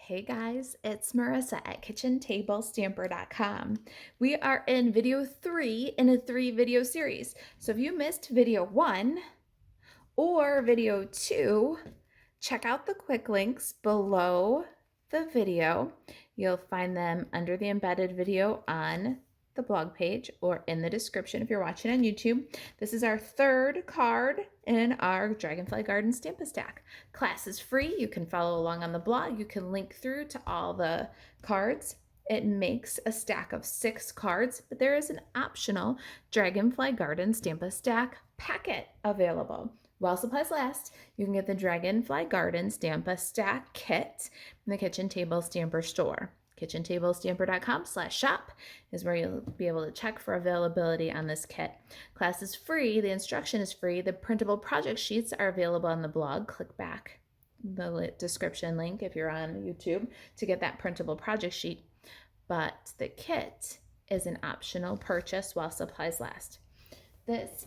Hey guys, it's Marissa at KitchenTableStamper.com. We are in video 3 in a 3-video series. So if you missed video 1 or video 2, check out the quick links below the video. You'll find them under the embedded video on the blog page or in the description if you're watching on YouTube. This is our third card in our Dragonfly Garden Stamp-A-Stack. Class is free. You can follow along on the blog. You can link through to all the cards. It makes a stack of 6 cards, but there is an optional Dragonfly Garden Stamp-A-Stack packet available. While supplies last, you can get the Dragonfly Garden Stamp-A-Stack kit in the Kitchen Table Stamper store. KitchenTableStamper.com/shop is where you'll be able to check for availability on this kit. Class is free. The instruction is free. The printable project sheets are available on the blog. Click back the description link if you're on YouTube to get that printable project sheet. But the kit is an optional purchase while supplies last. This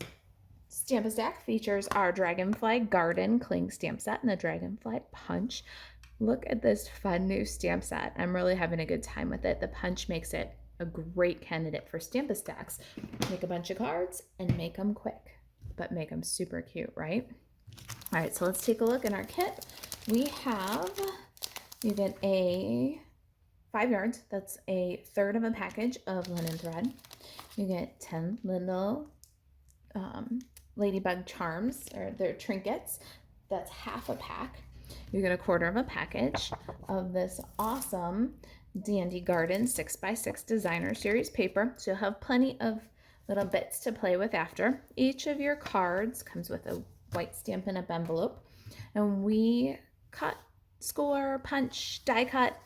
Stamp-A-Stack features our Dragonfly Garden Cling Stamp Set and the Dragonfly Punch. Look at this fun new stamp set. I'm really having a good time with it. The punch makes it a great candidate for Stamp-A-Stacks. Make a bunch of cards and make them quick, but make them super cute, right? All right, so let's take a look in our kit. You get a 5 yards. That's a third of a package of linen thread. You get 10 little ladybug charms, or their trinkets. That's half a pack. You get a quarter of a package of this awesome Dandy Garden 6x6 Designer Series paper. So you'll have plenty of little bits to play with after. Each of your cards comes with a white Stampin' Up envelope. And we cut, score, punch, die cut,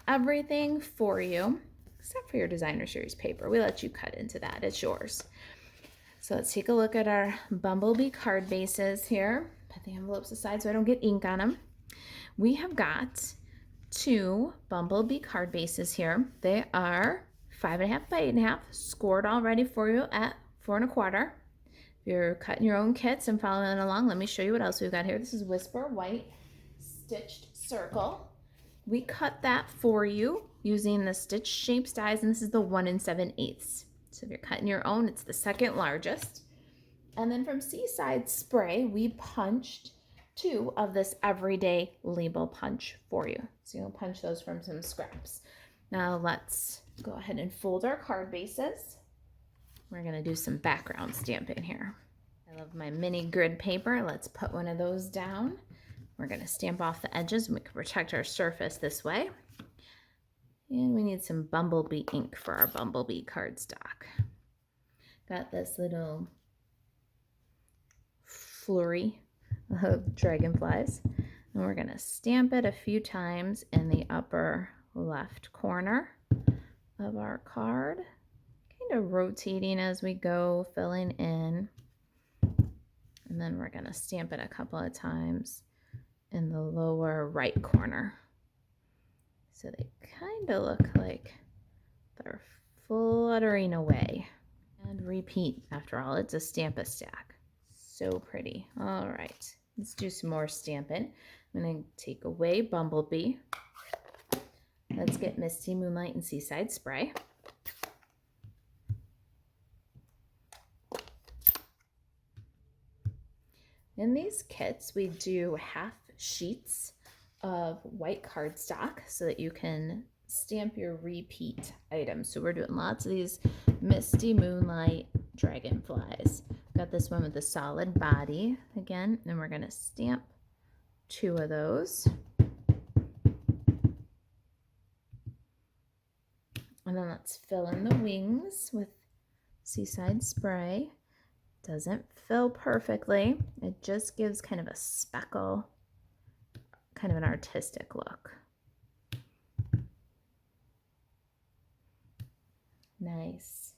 everything for you, except for your Designer Series paper. We let you cut into that. It's yours. So let's take a look at our Bumblebee card bases here. Put the envelopes aside so I don't get ink on them. We have got 2 Bumblebee card bases here. They are 5.5 by 8.5, scored already for you at 4 1/4. If you're cutting your own kits and following along, let me show you what else we've got here. This is Whisper White Stitched Circle. We cut that for you using the stitch shaped dies, and this is the 1 7/8. So if you're cutting your own, it's the second largest. And then from Seaside Spray, we punched 2 of this everyday label punch for you. So you'll punch those from some scraps. Now let's go ahead and fold our card bases. We're gonna do some background stamping here. I love my mini grid paper. Let's put one of those down. We're gonna stamp off the edges and we can protect our surface this way. And we need some Bumblebee ink for our Bumblebee cardstock. Got this little flurry of dragonflies, and we're going to stamp it a few times in the upper left corner of our card, kind of rotating as we go, filling in, and then we're going to stamp it a couple of times in the lower right corner, so they kind of look like they're fluttering away. And repeat. After all, it's a Stamp-A-Stack. So pretty. All right, let's do some more stamping. I'm going to take away Bumblebee. Let's get Misty Moonlight and Seaside Spray. In these kits, we do half sheets of white cardstock so that you can stamp your repeat items. So we're doing lots of these Misty Moonlight dragonflies. Got this one with a solid body again, and we're going to stamp 2 of those. And then let's fill in the wings with Seaside Spray. Doesn't fill perfectly. It just gives kind of a speckle, kind of an artistic look. Nice.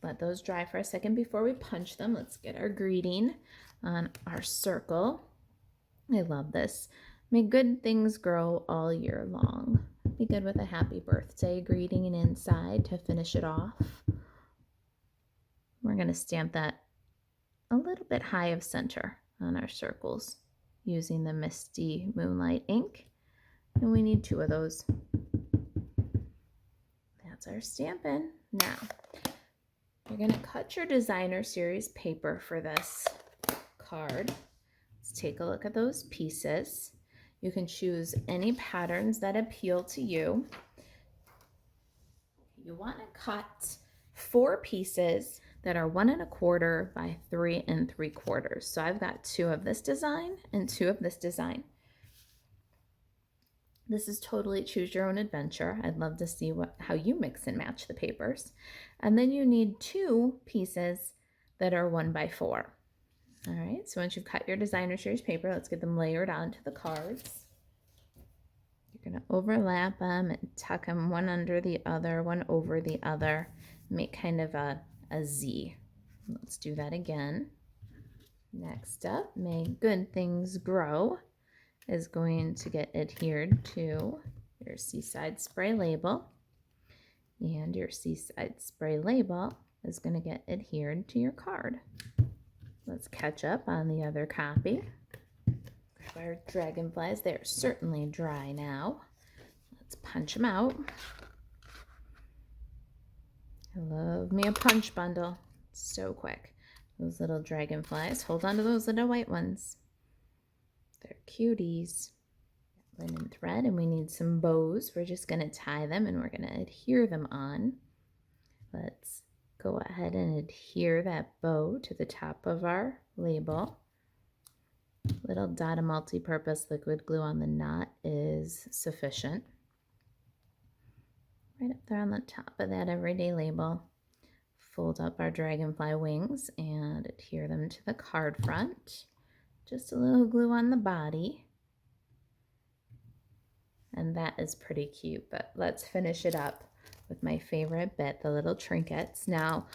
Let those dry for a second before we punch them. Let's get our greeting on our circle. I love this. May good things grow all year long. Be good with a happy birthday greeting and inside to finish it off. We're going to stamp that a little bit high of center on our circles using the Misty Moonlight ink. And we need 2 of those. That's our Stampin'. Now, you're going to cut your designer series paper for this card. Let's take a look at those pieces. You can choose any patterns that appeal to you. You want to cut 4 pieces that are 1 1/4 by 3 3/4. So I've got 2 of this design and 2 of this design. This is totally choose your own adventure. I'd love to see how you mix and match the papers. And then you need 2 pieces that are 1 by 4. All right, so once you've cut your designer series paper, let's get them layered onto the cards. You're going to overlap them and tuck them one under the other, one over the other, make kind of a Z. Let's do that again. Next up, May Good Things Grow is going to get adhered to your Seaside Spray label, and your Seaside Spray label is going to get adhered to your card. Let's catch up on the other copy. Our dragonflies, they're certainly dry now. Let's punch them out. I love me a punch bundle. It's so quick. Those little dragonflies. Hold on to those little white ones. They're cuties. Linen thread, and we need some bows. We're just going to tie them and we're going to adhere them on. Let's go ahead and adhere that bow to the top of our label. Little dot of multi-purpose liquid glue on the knot is sufficient. Right up there on the top of that everyday label. Fold up our dragonfly wings and adhere them to the card front. Just a little glue on the body. And that is pretty cute, but let's finish it up with my favorite bit, the little trinkets. Now,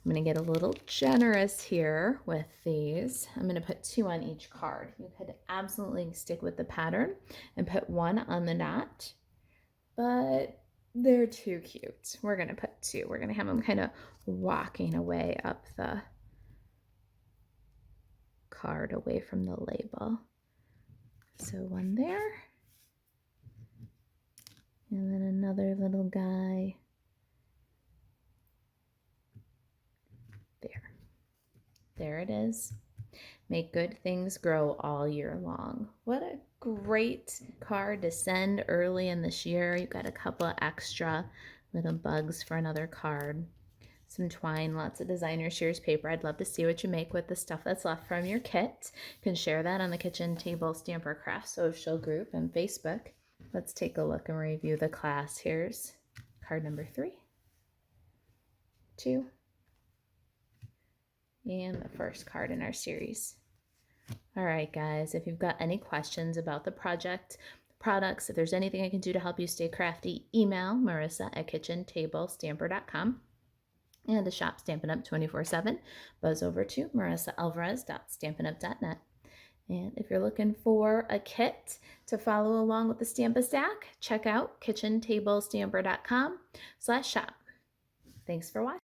I'm going to get a little generous here with these. I'm going to put 2 on each card. You could absolutely stick with the pattern and put 1 on the knot, but they're too cute. We're going to put 2. We're going to have them kind of walking away up the card away from the label. So 1 there. And then another little guy. There it is. Make good things grow all year long. What a great card to send early in this year. You've got a couple of extra little bugs for another card. Some twine, lots of designer series paper. I'd love to see what you make with the stuff that's left from your kit. You can share that on the Kitchen Table Stamper Craft social group and Facebook. Let's take a look and review the class. Here's card number 3, 2, and the first card in our series. All right, guys, if you've got any questions about the project, products, if there's anything I can do to help you stay crafty, email marissa@kitchentablestamper.com. And to shop Stampin' Up 24/7, buzz over to marisaalvarez.stampinup.net. And if you're looking for a kit to follow along with the Stamp-A-Stack, check out kitchentablestamper.com/shop. Thanks for watching.